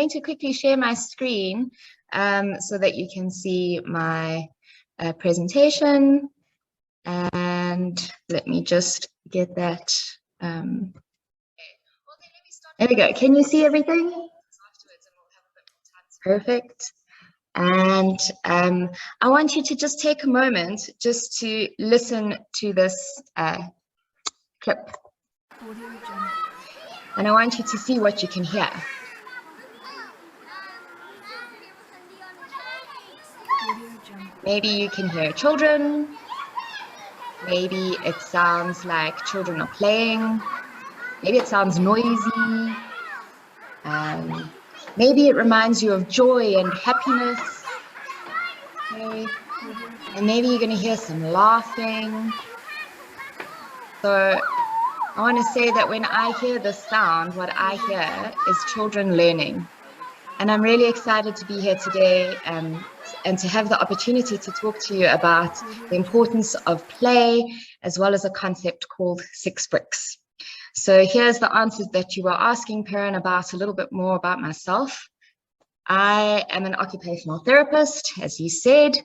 going to quickly share my screen so that you can see my presentation. And let me just get that. There we go. Can you see everything? Perfect. And I want you to just take a moment just to listen to this clip. And I want you to see what you can hear. Maybe you can hear children. Maybe it sounds like children are playing. Maybe it sounds noisy. Maybe it reminds you of joy and happiness. Okay. And maybe you're going to hear some laughing. So I want to say that when I hear this sound, what I hear is children learning. And I'm really excited to be here today and to have the opportunity to talk to you about the importance of play, as well as a concept called 6 bricks. So here's the answers that you were asking, Perrin, about a little bit more about myself. I am an occupational therapist, as you said.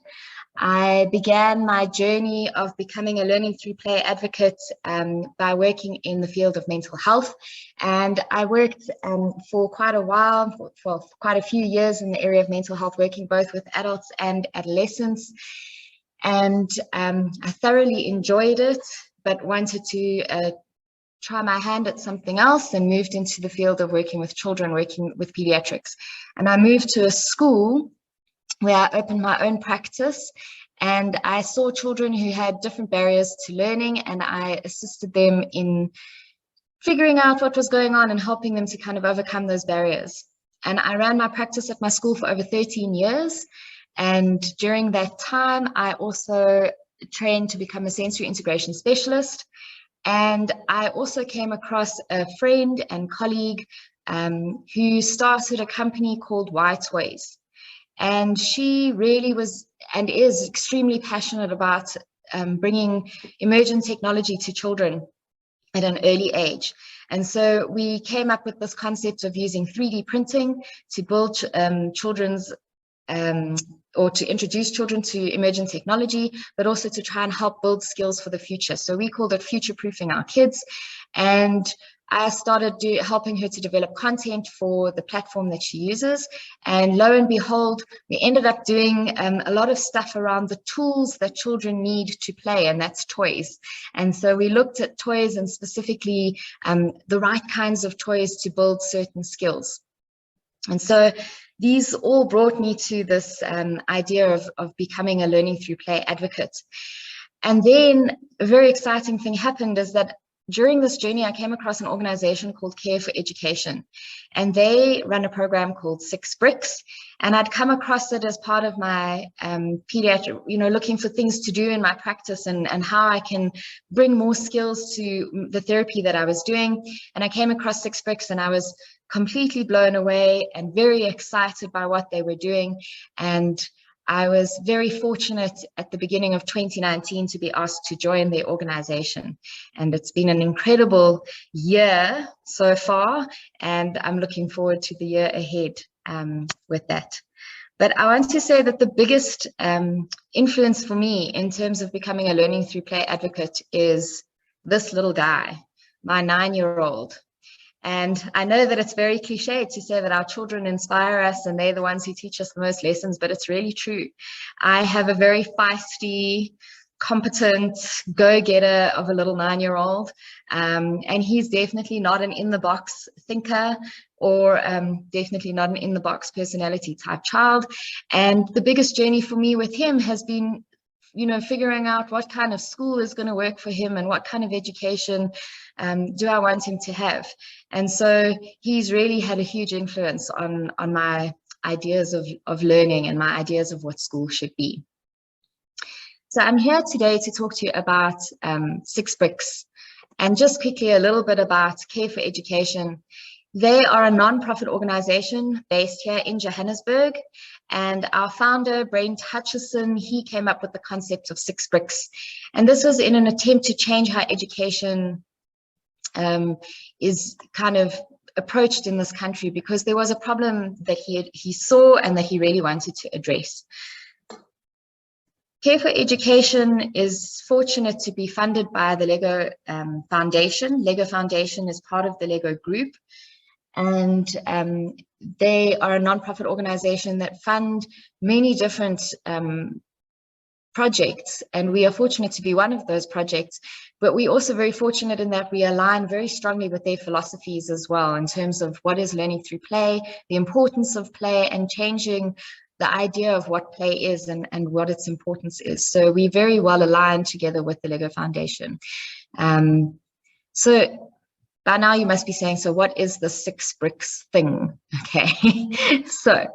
I began my journey of becoming a learning through play advocate by working in the field of mental health. And I worked for quite a while, for quite a few years in the area of mental health, working both with adults and adolescents. And I thoroughly enjoyed it, but wanted to try my hand at something else and moved into the field of working with children, working with pediatrics. And I moved to a school where I opened my own practice, and I saw children who had different barriers to learning, and I assisted them in figuring out what was going on and helping them to kind of overcome those barriers. And I ran my practice at my school for over 13 years. And during that time, I also trained to become a sensory integration specialist. And I also came across a friend and colleague who started a company called Y Toys. And she really was and is extremely passionate about bringing emergent technology to children at an early age. And so we came up with this concept of using 3D printing to build children's or to introduce children to emergent technology, but also to try and help build skills for the future. So we called it future-proofing our kids. And I started helping her to develop content for the platform that she uses. And lo and behold, we ended up doing a lot of stuff around the tools that children need to play, and that's toys. And so we looked at toys, and specifically the right kinds of toys to build certain skills. And so these all brought me to this idea of becoming a learning through play advocate. And then a very exciting thing happened is that during this journey, I came across an organization called Care for Education, and they run a program called 6 Bricks. And I'd come across it as part of my pediatric, looking for things to do in my practice and how I can bring more skills to the therapy that I was doing. And I came across 6 Bricks, and I was completely blown away and very excited by what they were doing. And I was very fortunate at the beginning of 2019 to be asked to join their organization. And it's been an incredible year so far, and I'm looking forward to the year ahead with that. But I want to say that the biggest influence for me in terms of becoming a learning through play advocate is this little guy, my 9-year-old. And I know that it's very cliche to say that our children inspire us and they're the ones who teach us the most lessons, but it's really true. I have a very feisty, competent go-getter of a little 9-year-old, and he's definitely not an in-the-box thinker or definitely not an in-the-box personality type child. And the biggest journey for me with him has been figuring out what kind of school is going to work for him and what kind of education do I want him to have. And so he's really had a huge influence on my ideas of learning and my ideas of what school should be. So I'm here today to talk to you about 6 Bricks, and just quickly a little bit about Care for Education. They are a non-profit organization based here in Johannesburg, and our founder, Brent Hutchison, he came up with the concept of 6 Bricks. And this was in an attempt to change how education is kind of approached in this country because there was a problem that he saw and that he really wanted to address. Care for Education is fortunate to be funded by the LEGO Foundation. LEGO Foundation is part of the LEGO Group, and they are a non-profit organization that fund many different projects, and we are fortunate to be one of those projects. But we're also very fortunate in that we align very strongly with their philosophies as well, in terms of what is learning through play, the importance of play, and changing the idea of what play is and what its importance is. So we're very well aligned together with the LEGO Foundation. So by now you must be saying, so what is the 6 bricks thing? Okay, so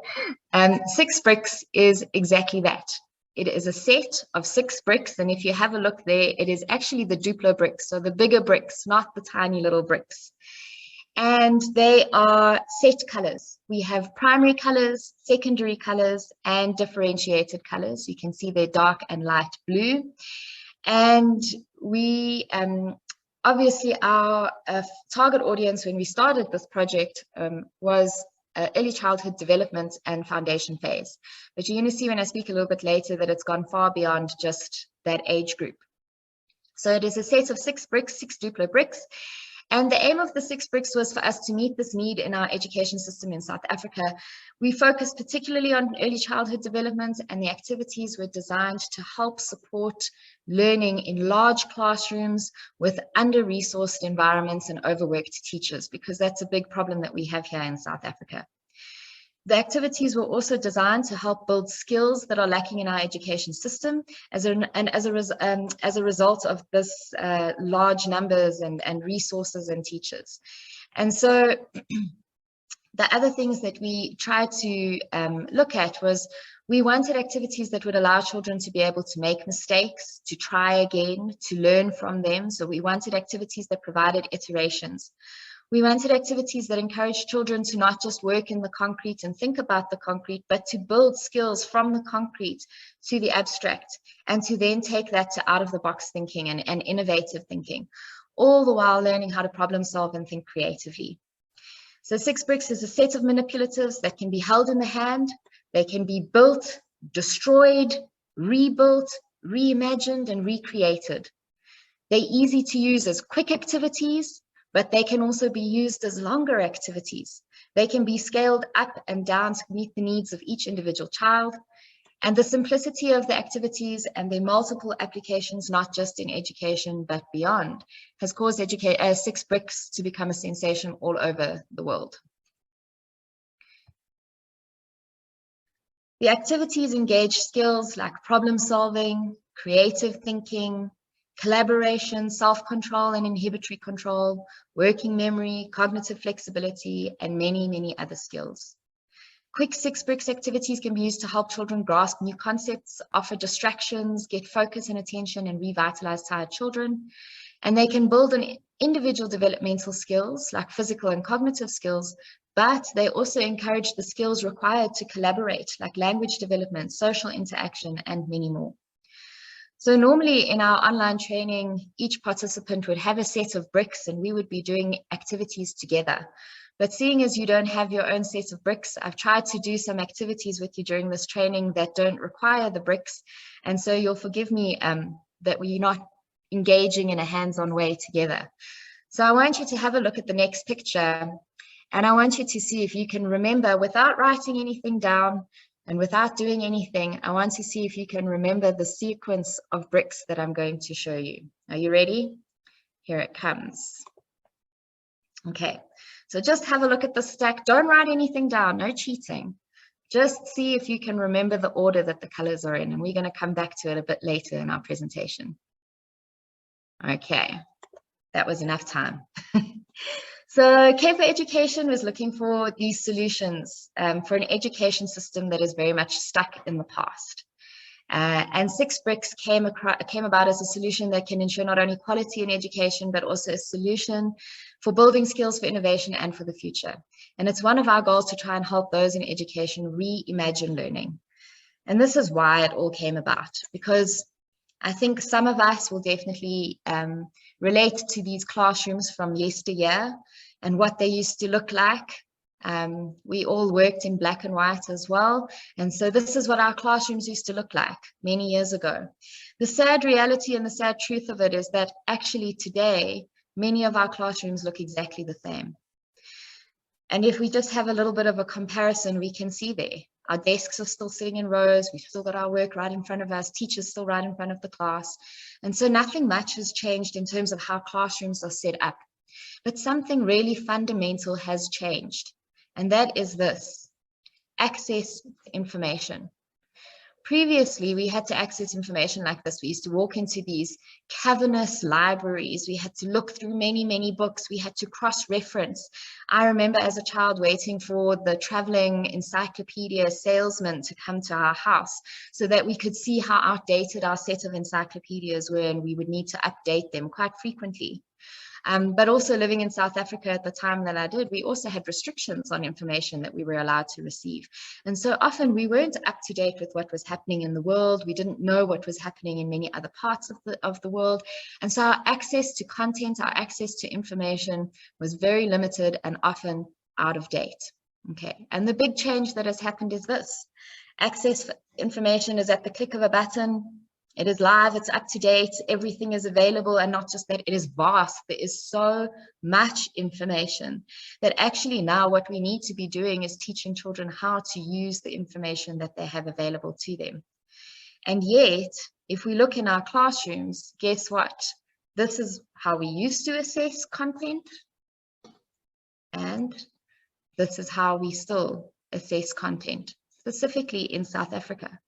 6 bricks is exactly that. It is a set of 6 bricks, and if you have a look there, it is actually the Duplo bricks, so the bigger bricks, not the tiny little bricks. And they are set colors. We have primary colors, secondary colors, and differentiated colors. You can see they're dark and light blue. And we obviously our target audience when we started this project was early childhood development and foundation phase. But you're going to see when I speak a little bit later that it's gone far beyond just that age group. So it is a set of 6 bricks, 6 Duplo bricks. And the aim of the 6 bricks was for us to meet this need in our education system in South Africa. We focused particularly on early childhood development, and the activities were designed to help support learning in large classrooms with under-resourced environments and overworked teachers, because that's a big problem that we have here in South Africa. The activities were also designed to help build skills that are lacking in our education system as a result of this large numbers and resources and teachers. And so the other things that we tried to look at was we wanted activities that would allow children to be able to make mistakes, to try again, to learn from them. So we wanted activities that provided iterations. We wanted activities that encouraged children to not just work in the concrete and think about the concrete, but to build skills from the concrete to the abstract, and to then take that to out-of-the-box thinking and innovative thinking, all the while learning how to problem solve and think creatively. So 6 bricks is a set of manipulatives that can be held in the hand. They can be built, destroyed, rebuilt, reimagined, and recreated. They're easy to use as quick activities, but they can also be used as longer activities. They can be scaled up and down to meet the needs of each individual child. And the simplicity of the activities and their multiple applications, not just in education, but beyond, has caused 6 bricks to become a sensation all over the world. The activities engage skills like problem solving, creative thinking, collaboration, self-control and inhibitory control, working memory, cognitive flexibility, and many, many other skills. Quick 6 bricks activities can be used to help children grasp new concepts, offer distractions, get focus and attention, and revitalize tired children. And they can build on individual developmental skills like physical and cognitive skills, but they also encourage the skills required to collaborate, like language development, social interaction, and many more. So normally in our online training, each participant would have a set of bricks and we would be doing activities together. But seeing as you don't have your own set of bricks, I've tried to do some activities with you during this training that don't require the bricks. And so you'll forgive me that we're not engaging in a hands-on way together. So I want you to have a look at the next picture, and I want you to see if you can remember, without writing anything down, and without doing anything, I want to see if you can remember the sequence of bricks that I'm going to show you. Are you ready? Here it comes. Okay, so just have a look at the stack. Don't write anything down, no cheating. Just see if you can remember the order that the colors are in, and we're going to come back to it a bit later in our presentation. Okay, that was enough time. So Care for Education was looking for these solutions for an education system that is very much stuck in the past. And 6 bricks came about as a solution that can ensure not only quality in education, but also a solution for building skills for innovation and for the future. And it's one of our goals to try and help those in education reimagine learning. And this is why it all came about, because I think some of us will definitely relate to these classrooms from yesteryear. and what they used to look like. We all worked in black and white as well. And so this is what our classrooms used to look like many years ago. The sad reality and the sad truth of it is that actually today, many of our classrooms look exactly the same. And if we just have a little bit of a comparison, we can see there. Our desks are still sitting in rows. We've still got our work right in front of us. Teachers still right in front of the class. And so nothing much has changed in terms of how classrooms are set up. But something really fundamental has changed. And that is this: access to information. Previously, we had to access information like this. We used to walk into these cavernous libraries. We had to look through many, many books. We had to cross-reference. I remember as a child waiting for the traveling encyclopedia salesman to come to our house so that we could see how outdated our set of encyclopedias were, and we would need to update them quite frequently. But also living in South Africa at the time that I did, we also had restrictions on information that we were allowed to receive. And so often we weren't up to date with what was happening in the world. We didn't know what was happening in many other parts of the world. And so our access to content, our access to information was very limited and often out of date. Okay, and the big change that has happened is this: access for information is at the click of a button. It is live, it's up to date, everything is available, and not just that, it is vast. There is so much information that actually now what we need to be doing is teaching children how to use the information that they have available to them. And yet, if we look in our classrooms, guess what? This is how we used to assess content, and this is how we still assess content, specifically in South Africa.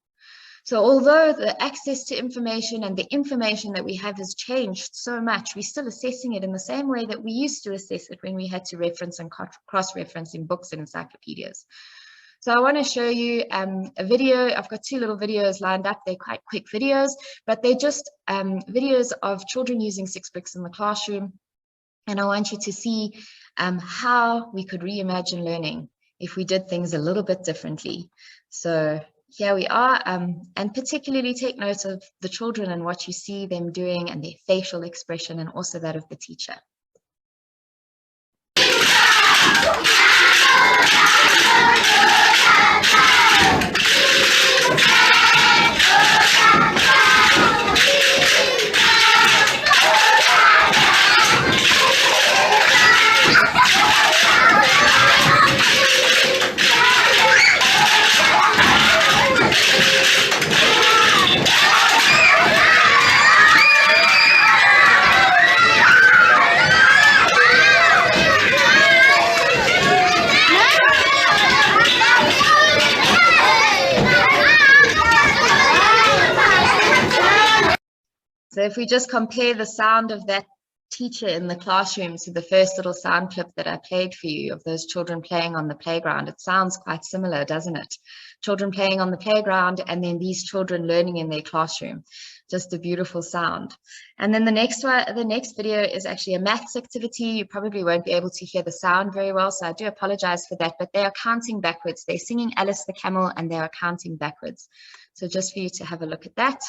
So although the access to information and the information that we have has changed so much, we're still assessing it in the same way that we used to assess it when we had to reference and cross-reference in books and encyclopedias. So I want to show you a video. I've got two little videos lined up. They're quite quick videos, but they're just videos of children using 6 bricks in the classroom. And I want you to see how we could reimagine learning if we did things a little bit differently. So here we are, and particularly take note of the children and what you see them doing and their facial expression, and also that of the teacher. So if we just compare the sound of that teacher in the classroom to the first little sound clip that I played for you of those children playing on the playground, it sounds quite similar, doesn't it? Children playing on the playground and then these children learning in their classroom. Just a beautiful sound. And then the next video is actually a maths activity. You probably won't be able to hear the sound very well, so I do apologize for that, but they are counting backwards. They're singing Alice the Camel and they are counting backwards. So just for you to have a look at that.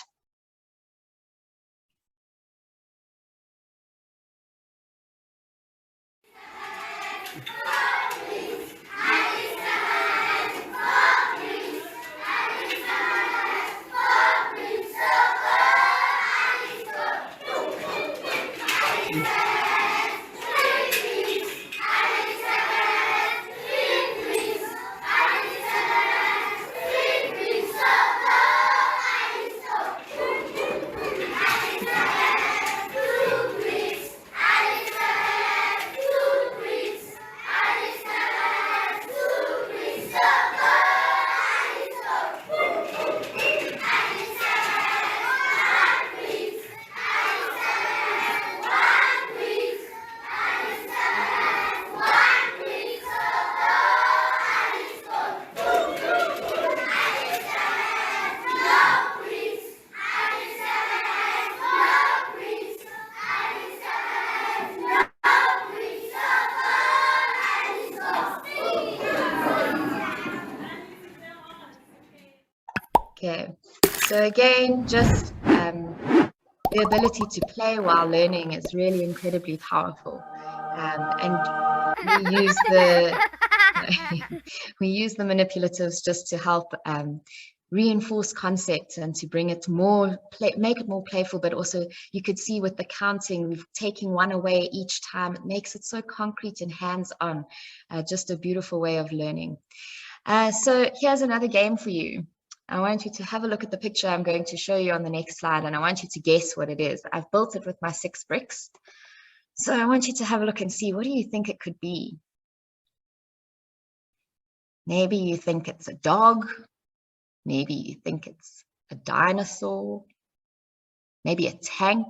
Okay, so again, just the ability to play while learning is really incredibly powerful. And we use the manipulatives just to help reinforce concepts and to bring it more, make it more playful, but also you could see with the counting, we've taken one away each time. It makes it so concrete and hands-on, just a beautiful way of learning. So here's another game for you. I want you to have a look at the picture I'm going to show you on the next slide, and I want you to guess what it is. I've built it with my 6 bricks. So I want you to have a look and see, what do you think it could be? Maybe you think it's a dog. Maybe you think it's a dinosaur. Maybe a tank.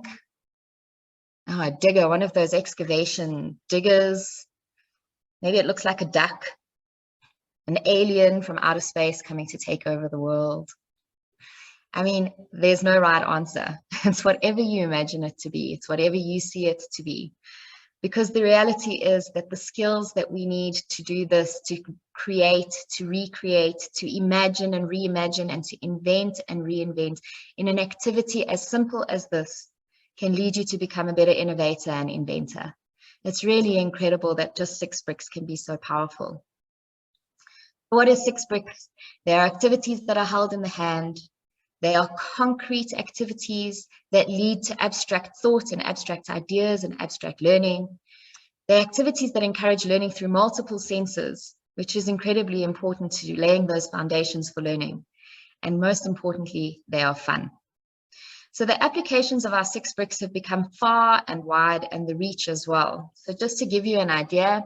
Oh, a digger, one of those excavation diggers. Maybe it looks like a duck. An alien from outer space coming to take over the world. I mean, there's no right answer. It's whatever you imagine it to be. It's whatever you see it to be. Because the reality is that the skills that we need to do this, to create, to recreate, to imagine and reimagine, and to invent and reinvent in an activity as simple as this can lead you to become a better innovator and inventor. It's really incredible that just 6 bricks can be so powerful. What is 6 bricks? They are activities that are held in the hand. They are concrete activities that lead to abstract thought and abstract ideas and abstract learning. They're activities that encourage learning through multiple senses, which is incredibly important to laying those foundations for learning. And most importantly, they are fun. So the applications of our 6 bricks have become far and wide, and the reach as well. So just to give you an idea,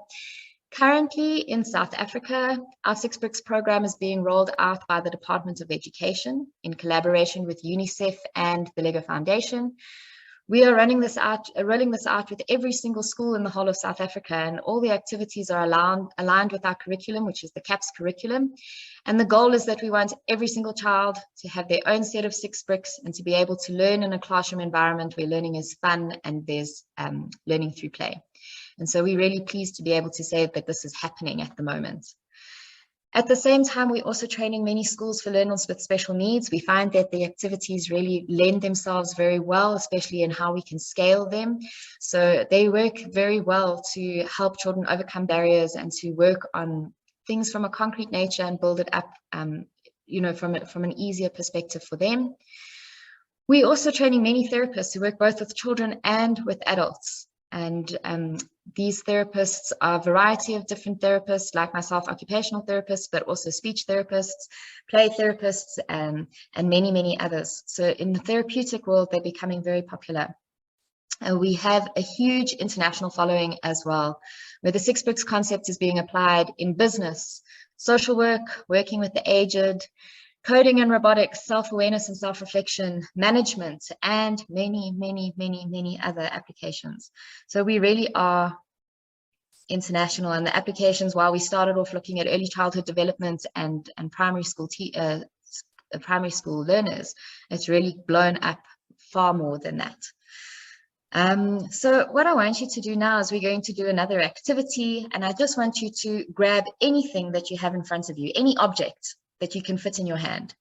currently in South Africa, our 6 bricks program is being rolled out by the Department of Education in collaboration with UNICEF and the Lego Foundation. We are rolling this out with every single school in the whole of South Africa, and all the activities are aligned with our curriculum, which is the CAPS curriculum. And the goal is that we want every single child to have their own set of 6 bricks and to be able to learn in a classroom environment where learning is fun and there's learning through play. And so we're really pleased to be able to say that this is happening at the moment. At the same time, we're also training many schools for learners with special needs. We find that the activities really lend themselves very well, especially in how we can scale them. So they work very well to help children overcome barriers and to work on things from a concrete nature and build it up, from an easier perspective for them. We're also training many therapists who work both with children and with adults. And these therapists are a variety of different therapists, like myself, occupational therapists, but also speech therapists, play therapists, and many, many others. So in the therapeutic world, they're becoming very popular. And we have a huge international following as well, where the 6 bricks concept is being applied in business, social work, working with the aged, coding and robotics, self-awareness and self-reflection, management, and many, many, many, many other applications. So we really are international, and the applications, while we started off looking at early childhood development and primary school learners, it's really blown up far more than that. So what I want you to do now is we're going to do another activity, and I just want you to grab anything that you have in front of you, any object that you can fit in your hand.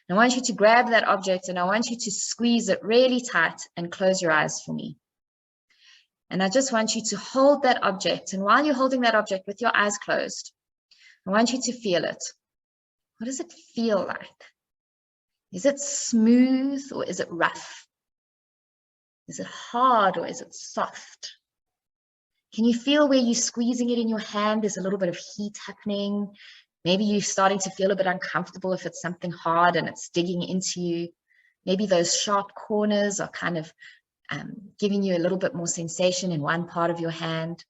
And I want you to grab that object and I want you to squeeze it really tight and close your eyes for me. And I just want you to hold that object. And while you're holding that object with your eyes closed, I want you to feel it. What does it feel like? Is it smooth or is it rough? Is it hard or is it soft? Can you feel where you're squeezing it in your hand? There's a little bit of heat happening. Maybe you're starting to feel a bit uncomfortable if it's something hard and it's digging into you. Maybe those sharp corners are kind of giving you a little bit more sensation in one part of your hand.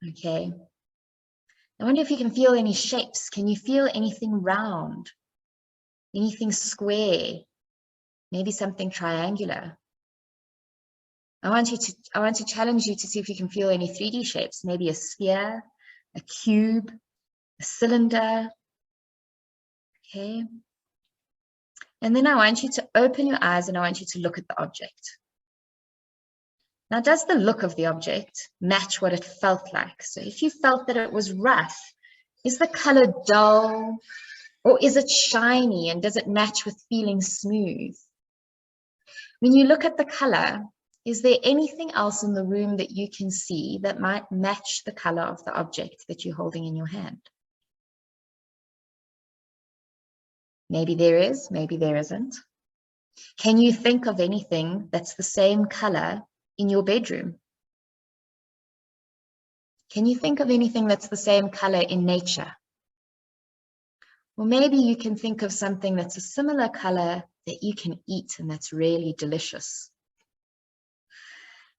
Okay. I wonder if you can feel any shapes. Can you feel anything round? Anything square? Maybe something triangular? I want to challenge you to see if you can feel any 3D shapes. Maybe a sphere, a cube, a cylinder. Okay. And then I want you to open your eyes and I want you to look at the object. Now, does the look of the object match what it felt like? So if you felt that it was rough, is the color dull or is it shiny, and does it match with feeling smooth? When you look at the color, Is there anything else in the room that you can see that might match the color of the object that you're holding in your hand? Maybe there is, maybe there isn't. Can you think of anything that's the same color in your bedroom? Can you think of anything that's the same color in nature? Or maybe you can think of something that's a similar color that you can eat and that's really delicious.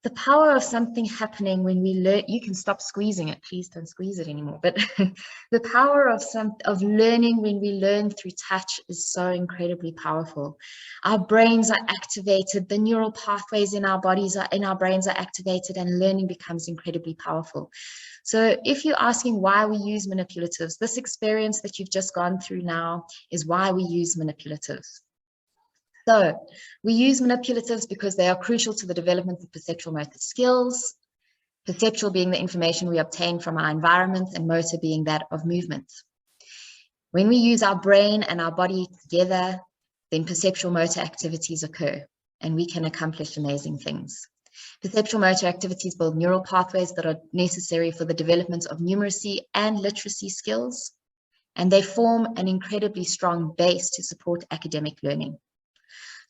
The power of something happening when we learn, you can stop squeezing it, please don't squeeze it anymore, but the power of learning when we learn through touch is so incredibly powerful. Our brains are activated, the neural pathways in our bodies in our brains are activated, and learning becomes incredibly powerful. So if you're asking why we use manipulatives, this experience that you've just gone through now is why we use manipulatives. So we use manipulatives because they are crucial to the development of perceptual motor skills, perceptual being the information we obtain from our environment and motor being that of movement. When we use our brain and our body together, then perceptual motor activities occur and we can accomplish amazing things. Perceptual motor activities build neural pathways that are necessary for the development of numeracy and literacy skills, and they form an incredibly strong base to support academic learning.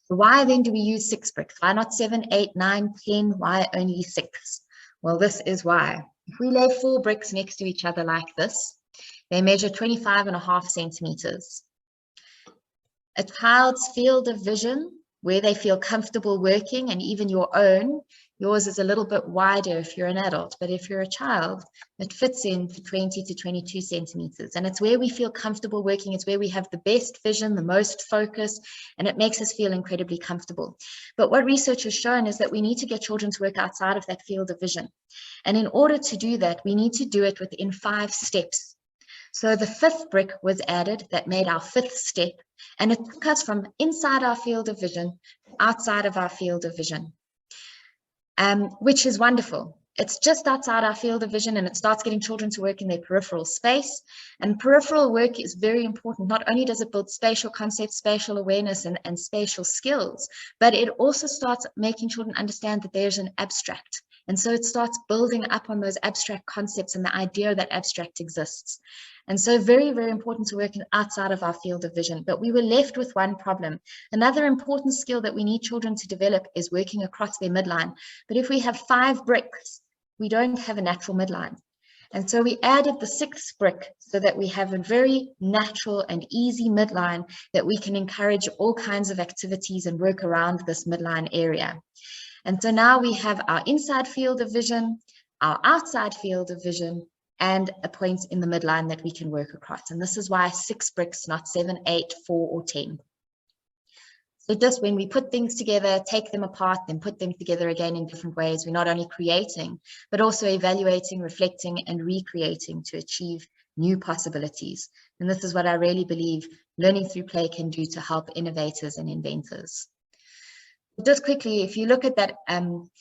Why then do we use 6 bricks? Why not 7, 8, 9, 10? Why only 6? Well, this is why. If we lay 4 bricks next to each other like this, they measure 25.5 centimeters. A child's field of vision, where they feel comfortable working, and even your own, yours is a little bit wider if you're an adult, but if you're a child, it fits into 20 to 22 centimeters. And it's where we feel comfortable working. It's where we have the best vision, the most focus, and it makes us feel incredibly comfortable. But what research has shown is that we need to get children to work outside of that field of vision. And in order to do that, we need to do it within 5 steps. So the 5th brick was added that made our 5th step, and it took us from inside our field of vision, outside of our field of vision, which is wonderful. It's just outside our field of vision, and it starts getting children to work in their peripheral space. And peripheral work is very important. Not only does it build spatial concepts, spatial awareness, and spatial skills, but it also starts making children understand that there's an abstract. And so it starts building up on those abstract concepts and the idea that abstract exists. And so very, very important to work outside of our field of vision. But we were left with one problem. Another important skill that we need children to develop is working across their midline. But if we have 5 bricks, we don't have a natural midline. And so we added the 6th brick so that we have a very natural and easy midline that we can encourage all kinds of activities and work around this midline area. And so now we have our inside field of vision, our outside field of vision, and a point in the midline that we can work across. And this is why 6 bricks, not 7, 8, 4, or 10. So just when we put things together, take them apart, then put them together again in different ways, we're not only creating, but also evaluating, reflecting, and recreating to achieve new possibilities. And this is what I really believe learning through play can do to help innovators and inventors. Just quickly, if you look at that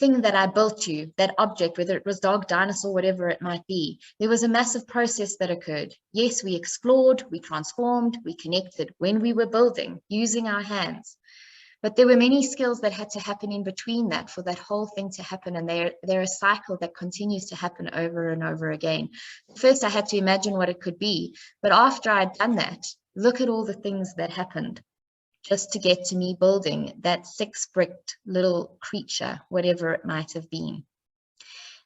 thing that I built you, that object, whether it was dog, dinosaur, whatever it might be, there was a massive process that occurred. Yes, we explored, we transformed, we connected when we were building, using our hands. But there were many skills that had to happen in between that for that whole thing to happen. And they're a cycle that continues to happen over and over again. First, I had to imagine what it could be. But after I'd done that, look at all the things that happened just to get to me building that 6-bricked little creature, whatever it might have been.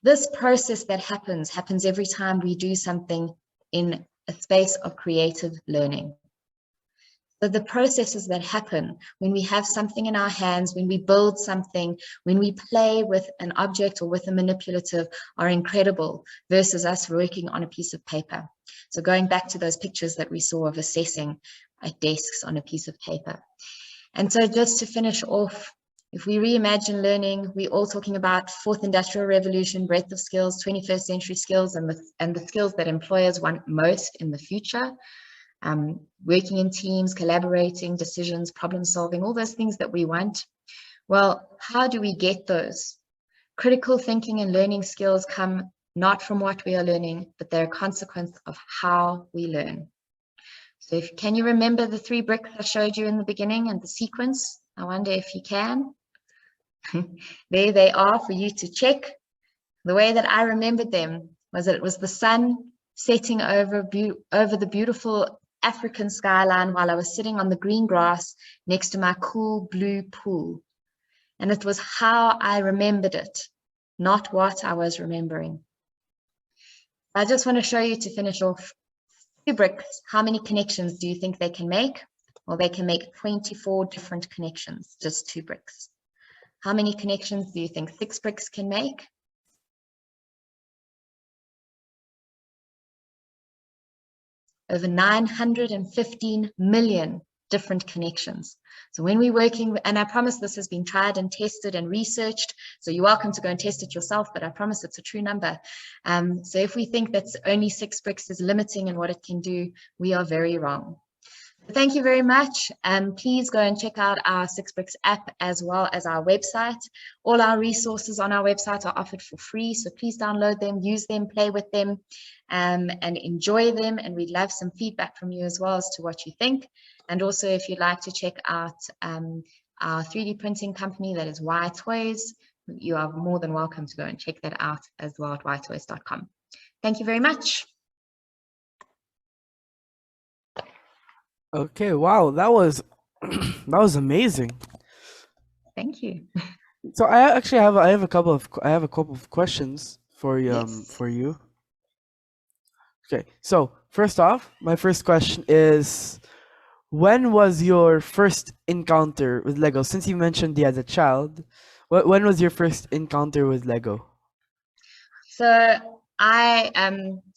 This process that happens every time we do something in a space of creative learning. So the processes that happen when we have something in our hands, when we build something, when we play with an object or with a manipulative are incredible versus us working on a piece of paper. So going back to those pictures that we saw of assessing at desks on a piece of paper. And so just to finish off, if we reimagine learning, we're all talking about 4th industrial revolution, breadth of skills, 21st century skills, and the skills that employers want most in the future. Working in teams, collaborating, decisions, problem solving, all those things that we want. Well, how do we get those? Critical thinking and learning skills come not from what we are learning, but they're a consequence of how we learn. So can you remember the 3 bricks I showed you in the beginning and the sequence? I wonder if you can. There they are for you to check. The way that I remembered them was that it was the sun setting over the beautiful African skyline while I was sitting on the green grass next to my cool blue pool. And it was how I remembered it, not what I was remembering. I just want to show you, to finish off, 2 bricks. How many connections do you think they can make? Well, they can make 24 different connections, just 2 bricks. How many connections do you think 6 bricks can make? Over 915 million different connections. So when we're working, and I promise this has been tried and tested and researched, so you're welcome to go and test it yourself, but I promise it's a true number. So if we think that only 6 bricks is limiting in what it can do, we are very wrong. Thank you very much. Please go and check out our 6 Bricks app as well as our website. All our resources on our website are offered for free, so please download them, use them, play with them, and enjoy them. And we'd love some feedback from you as well as to what you think. And also, if you'd like to check out our 3D printing company, that is Y Toys, you are more than welcome to go and check that out as well at ytoys.com. Thank you very much. Okay, wow, that was that was amazing. Thank you. So I actually have I have a couple of questions for you. Yes. For you. Okay, so first off, my first question is, when was your first encounter with Lego? Since you mentioned you as a child, when was your first encounter with Lego? So I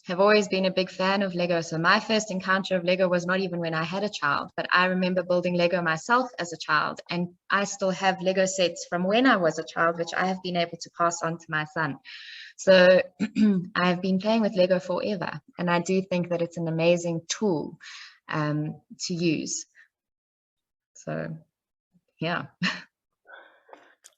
have always been a big fan of Lego. So my first encounter of Lego was not even when I had a child, but I remember building Lego myself as a child. And I still have Lego sets from when I was a child, which I have been able to pass on to my son. So I've been playing with Lego forever. And I do think that it's an amazing tool to use. So, yeah.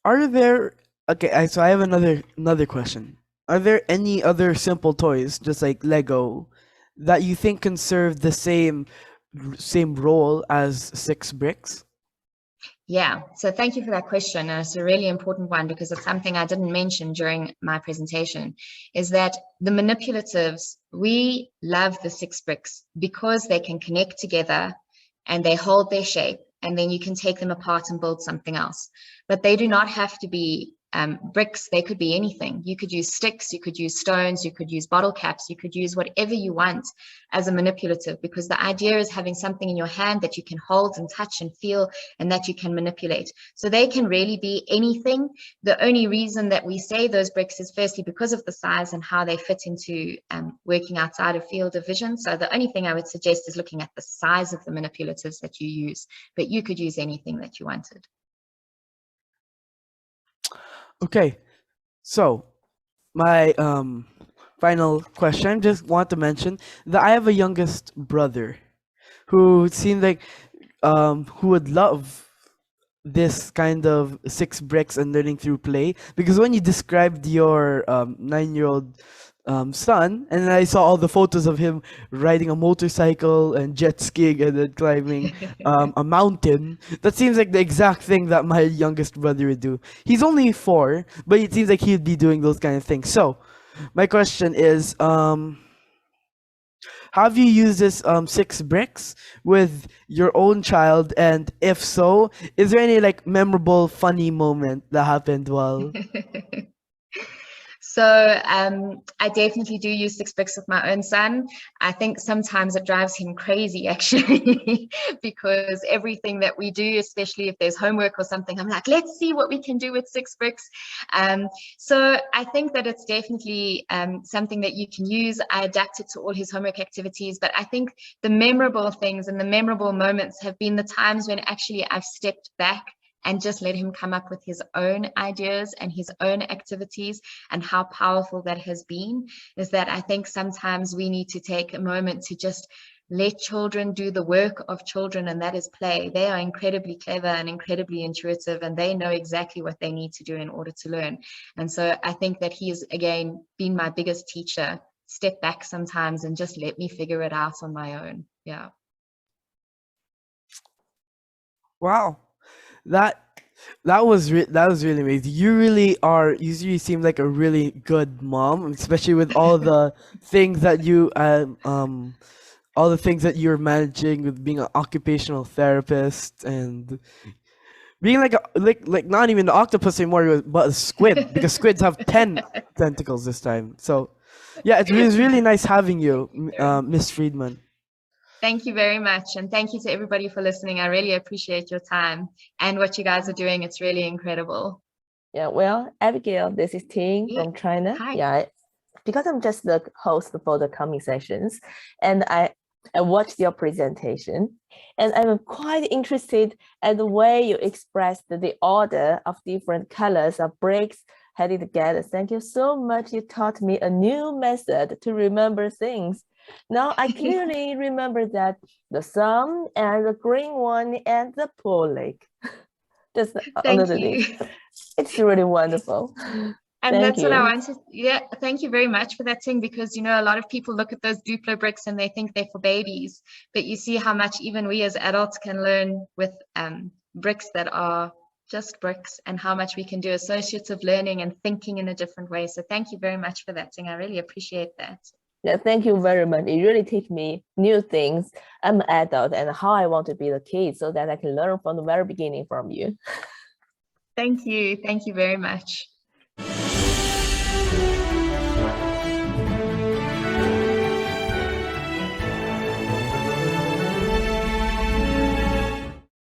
Are there okay? So I have another question. Are there any other simple toys, just like Lego, that you think can serve the same role as 6 bricks? Yeah, so thank you for that question. And it's a really important one because it's something I didn't mention during my presentation, is that the manipulatives, we love the 6 bricks because they can connect together and they hold their shape, and then you can take them apart and build something else. But they do not have to be bricks. They could be anything. You could use sticks, you could use stones, you could use bottle caps, you could use whatever you want as a manipulative, because the idea is having something in your hand that you can hold and touch and feel and that you can manipulate. So they can really be anything. The only reason that we say those bricks is firstly because of the size and how they fit into working outside of field of vision. So the only thing I would suggest is looking at the size of the manipulatives that you use, but you could use anything that you wanted. Okay, so my final question, just want to mention that I have a youngest brother who seemed like who would love this kind of 6 bricks and learning through play, because when you described your 9-year-old son, and then I saw all the photos of him riding a motorcycle and jet skiing and then climbing a mountain, that seems like the exact thing that my youngest brother would do. He's only 4, but it seems like he'd be doing those kind of things. So my question is, have you used this 6 bricks with your own child? And if so, is there any like memorable, funny moment that happened while? So I definitely do use 6 bricks with my own son. I think sometimes it drives him crazy, actually, because everything that we do, especially if there's homework or something, I'm like, let's see what we can do with 6 bricks. So I think that it's definitely something that you can use. I adapt it to all his homework activities, but I think the memorable things and the memorable moments have been the times when actually I've stepped back and just let him come up with his own ideas and his own activities, and how powerful that has been. Is that I think sometimes we need to take a moment to just let children do the work of children, and that is play. They are incredibly clever and incredibly intuitive, and they know exactly what they need to do in order to learn. And so I think that he has, again, been my biggest teacher. Step back sometimes and just let me figure it out on my own. Yeah. Wow, that That was really amazing. You really are. You really seem like a really good mom, especially with all the things that you all the things that you're managing with being an occupational therapist and being like like not even the octopus anymore, but a squid, because squids have 10 tentacles this time. So, yeah, it was really nice having you, Miss Friedman. Thank you very much. And thank you to everybody for listening. I really appreciate your time and what you guys are doing. It's really incredible. Yeah, well, Abigail, this is Ting from China. Hi. Yeah, because I'm just the host for the coming sessions, and I watched your presentation, and I'm quite interested at the way you expressed the order of different colors of bricks headed together. Thank you so much. You taught me a new method to remember things. Now I clearly remember that the sun and the green one and the pool lake. Just another thing. It's really wonderful. And that's what I wanted. Yeah, thank you very much for that thing, because, you know, a lot of people look at those Duplo bricks and they think they're for babies, but you see how much even we as adults can learn with bricks that are just bricks, and how much we can do associative learning and thinking in a different way. So thank you very much for that thing. I really appreciate that. Yeah, thank you very much. It really teach me new things. I'm an adult and how I want to be the kid, so that I can learn from the very beginning from you. Thank you. Thank you very much.